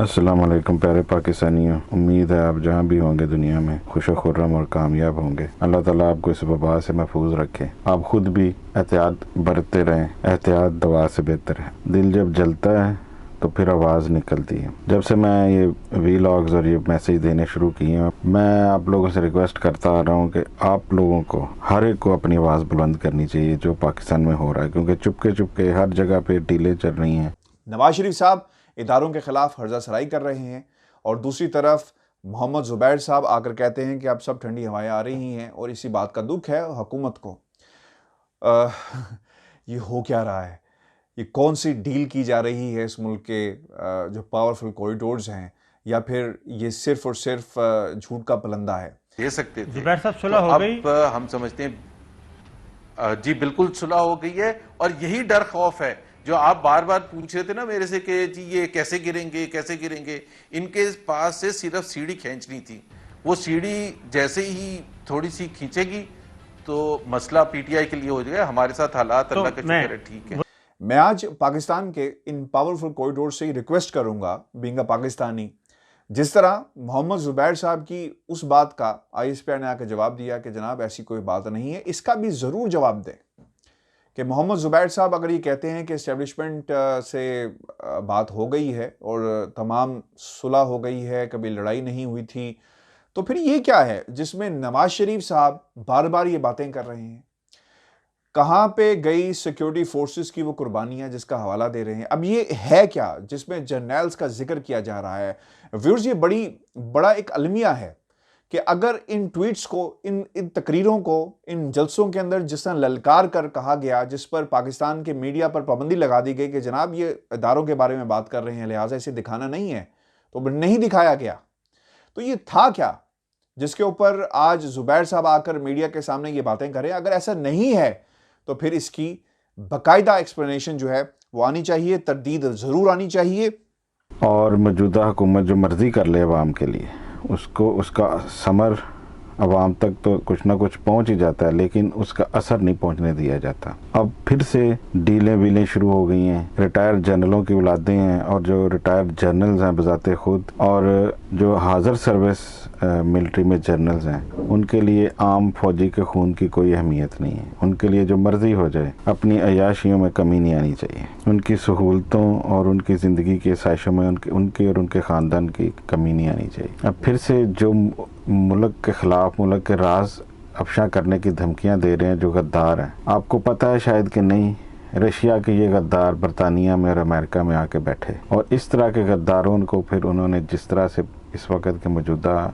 अस्सलाम वालेकुम प्यारे पाकिस्तानियों, उम्मीद है आप जहाँ भी होंगे दुनिया में खुश खुर्रम और कामयाब होंगे। अल्लाह ताला आपको इस वबा से महफूज रखे। आप खुद भी एहतियात बरतते रहें। एहतियात दवा से बेहतर है। दिल जब जलता है तो फिर आवाज़ निकलती है। जब से मैं ये वीलॉग्स और ये मैसेज देने शुरू किए हैं, मैं आप लोगों से रिक्वेस्ट करता आ रहा हूँ कि आप लोगों को हर एक को अपनी आवाज़ बुलंद करनी चाहिए जो पाकिस्तान में हो रहा है, क्योंकि चुपके चुपके हर जगह पे डीलें चल रही हैं। नवाज शरीफ साहब इदारों के खिलाफ हर्जा सराई कर रहे हैं और दूसरी तरफ मोहम्मद जुबैर साहब आकर कहते हैं कि अब सब ठंडी हवाएं आ रही हैं और इसी बात का दुख है हुकूमत को। ये हो क्या रहा है? ये कौन सी डील की जा रही है इस मुल्क के जो पावरफुल कॉरिडोर्स हैं, या फिर ये सिर्फ और सिर्फ झूठ का पलंदा है? दे सकते थे। जुबैर साहब सुलह हो गई? अब हम समझते हैं जी बिल्कुल सुलह हो गई है, और यही डर खौफ है जो आप बार बार पूछ रहे थे ना मेरे से कि जी ये कैसे गिरेंगे कैसे गिरेंगे। इनके पास से सिर्फ सीढ़ी खींचनी थी। वो सीढ़ी जैसे ही थोड़ी सी खींचेगी तो मसला पीटीआई के लिए हो जाएगा। हमारे साथ हालात अल्लाह का शुक्र है ठीक है। मैं आज पाकिस्तान के इन पावरफुल कॉरिडोर से ही रिक्वेस्ट करूंगा, बीइंग अ पाकिस्तानी, जिस तरह मोहम्मद जुबैर साहब की उस बात का ISPR ने आकर जवाब दिया कि जनाब ऐसी कोई बात नहीं है, इसका भी जरूर जवाब दें कि मोहम्मद जुबैर साहब अगर ये कहते हैं कि एस्टेब्लिशमेंट से बात हो गई है और तमाम सुलह हो गई है, कभी लड़ाई नहीं हुई थी, तो फिर ये क्या है जिसमें नवाज शरीफ साहब बार बार ये बातें कर रहे हैं? कहाँ पे गई सिक्योरिटी फोर्सेस की वो कुर्बानियां जिसका हवाला दे रहे हैं? अब ये है क्या जिसमें जर्नल्स का जिक्र किया जा रहा है? व्यूअर्स, ये बड़ा एक अलमिया है कि अगर इन ट्वीट्स को, इन तकरीरों को, इन जलसों के अंदर जिस तरह ललकार कर कहा गया, जिस पर पाकिस्तान के मीडिया पर पाबंदी लगा दी गई कि जनाब ये इदारों के बारे में बात कर रहे हैं लिहाजा इसे दिखाना नहीं है, तो नहीं दिखाया गया। तो ये था क्या जिसके ऊपर आज जुबैर साहब आकर मीडिया के सामने ये बातें करें? अगर ऐसा नहीं है तो फिर इसकी बाकायदा एक्सप्लेनेशन जो है वो आनी चाहिए, तरदीद जरूर आनी चाहिए। और मौजूदा हुकूमत जो मर्जी कर ले अवाम के लिए, उसको उसका समर अवाम तक तो कुछ ना कुछ पहुंच ही जाता है, लेकिन उसका असर नहीं पहुंचने दिया जाता। अब फिर से डीलें वीलें शुरू हो गई हैं। रिटायर जनरलों की औलादें हैं, और जो रिटायर जनरल्स हैं बजाते खुद, और जो हाजिर सर्विस मिलिट्री में जनरल्स हैं, उनके लिए आम फौजी के खून की कोई अहमियत नहीं है। उनके लिए जो मर्जी हो जाए, अपनी अयाशियों में कमी नहीं आनी चाहिए। उनकी सहूलतों और उनकी ज़िंदगी के साइशों में उनके और उनके ख़ानदान की कमी नहीं आनी चाहिए। अब फिर से जो मुल्क के ख़िलाफ़, मुल्क के राज अफशा करने की धमकियां दे रहे हैं जो गद्दार हैं, आपको पता है शायद कि नहीं, रशिया के ये गद्दार बरतानिया में और अमेरिका में आके बैठे, और इस तरह के गद्दारों को फिर उन्होंने जिस तरह से इस वक्त के मौजूदा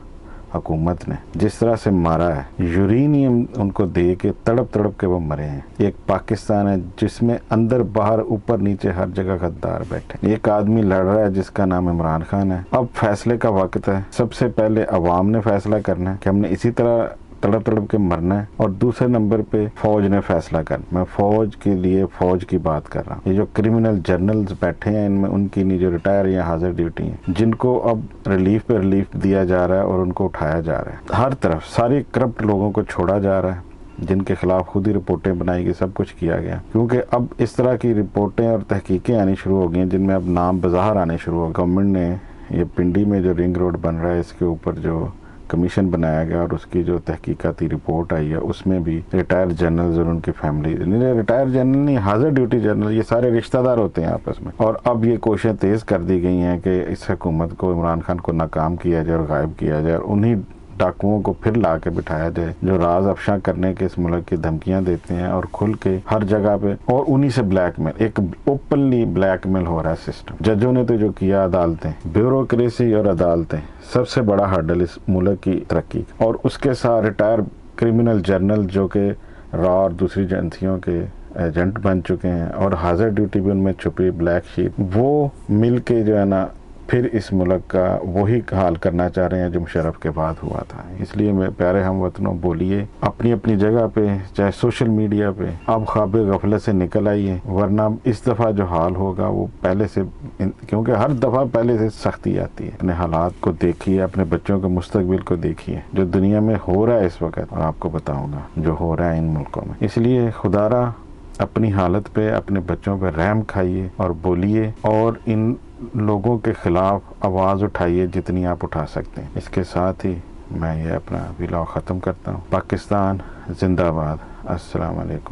हुकूमत ने जिस तरह से मारा है, यूरेनियम उनको दे के तड़प तड़प के वो मरे हैं। एक पाकिस्तान है जिसमें अंदर बाहर ऊपर नीचे हर जगह गद्दार बैठे। एक आदमी लड़ रहा है जिसका नाम इमरान खान है। अब फैसले का वक्त है। सबसे पहले अवाम ने फैसला करना है कि हमने इसी तरह तड़प तड़प के मरना है, और दूसरे नंबर पे फौज ने फैसला करना। मैं फौज के लिए फौज की बात कर रहा हूँ। ये जो क्रिमिनल जनरल्स बैठे हैं, इनमें उनकी नहीं, जो रिटायर या हाजिर ड्यूटी हैं, जिनको अब रिलीफ पे रिलीफ दिया जा रहा है और उनको उठाया जा रहा है। हर तरफ सारे करप्ट लोगों को छोड़ा जा रहा है, जिनके खिलाफ खुद ही रिपोर्टें बनाई गई, सब कुछ किया गया, क्योंकि अब इस तरह की रिपोर्टें और तहकीकें आनी शुरू हो गई हैं जिनमें अब नाम बाहर आने शुरू हो। गवर्नमेंट ने ये पिंडी में जो रिंग रोड बन रहा है, इसके ऊपर जो कमीशन बनाया गया और उसकी जो तहकीकाती रिपोर्ट आई है, उसमें भी रिटायर जनरल्स और उनकी फैमिली, रिटायर जनरल नहीं, हाजिर ड्यूटी जनरल, ये सारे रिश्तेदार होते हैं आपस में। और अब ये कोशिशें तेज़ कर दी गई हैं कि इस हुकूमत को, इमरान खान को नाकाम किया जाए और गायब किया जाए, और उन्हीं डाकुओं को फिर ला के बिठाया जाए जो राज अफशा करने के इस मुल्क की धमकियां देते हैं और खुल के हर जगह पे, और उन्हीं से ब्लैकमेल, एक ओपनली ब्लैकमेल हो रहा है सिस्टम। जजों ने तो जो किया, अदालतें, ब्यूरोक्रेसी और अदालतें सबसे बड़ा हर्डल इस मुल्क की तरक्की, और उसके साथ रिटायर क्रिमिनल जनरल जो कि रॉ और दूसरी एजेंसियों के एजेंट बन चुके हैं, और हाजिर ड्यूटी भी उनमें छुपी ब्लैक शीप, वो मिल के जो है ना फिर इस मुल्क का वही हाल करना चाह रहे हैं जो मुशर्रफ के बाद हुआ था। इसलिए मैं प्यारे हम वतनों, बोलिए अपनी अपनी जगह पे, चाहे सोशल मीडिया पे, अब ख्वाबे गफलत से निकल आइए, वरना इस दफ़ा जो हाल होगा वो पहले से, क्योंकि हर दफ़ा पहले से सख्ती आती है। अपने हालात को देखिए, अपने बच्चों के मुस्तकबिल को देखिए, जो दुनिया में हो रहा है इस वक्त, और आपको बताऊँगा जो हो रहा है इन मुल्कों में। इसलिए खुदारा अपनी हालत पे, अपने बच्चों पे रहम खाइए और बोलिए, और इन लोगों के खिलाफ आवाज़ उठाइए जितनी आप उठा सकते हैं। इसके साथ ही मैं ये अपना व्लॉग ख़त्म करता हूँ। पाकिस्तान जिंदाबाद। अस्सलाम वालेकुम।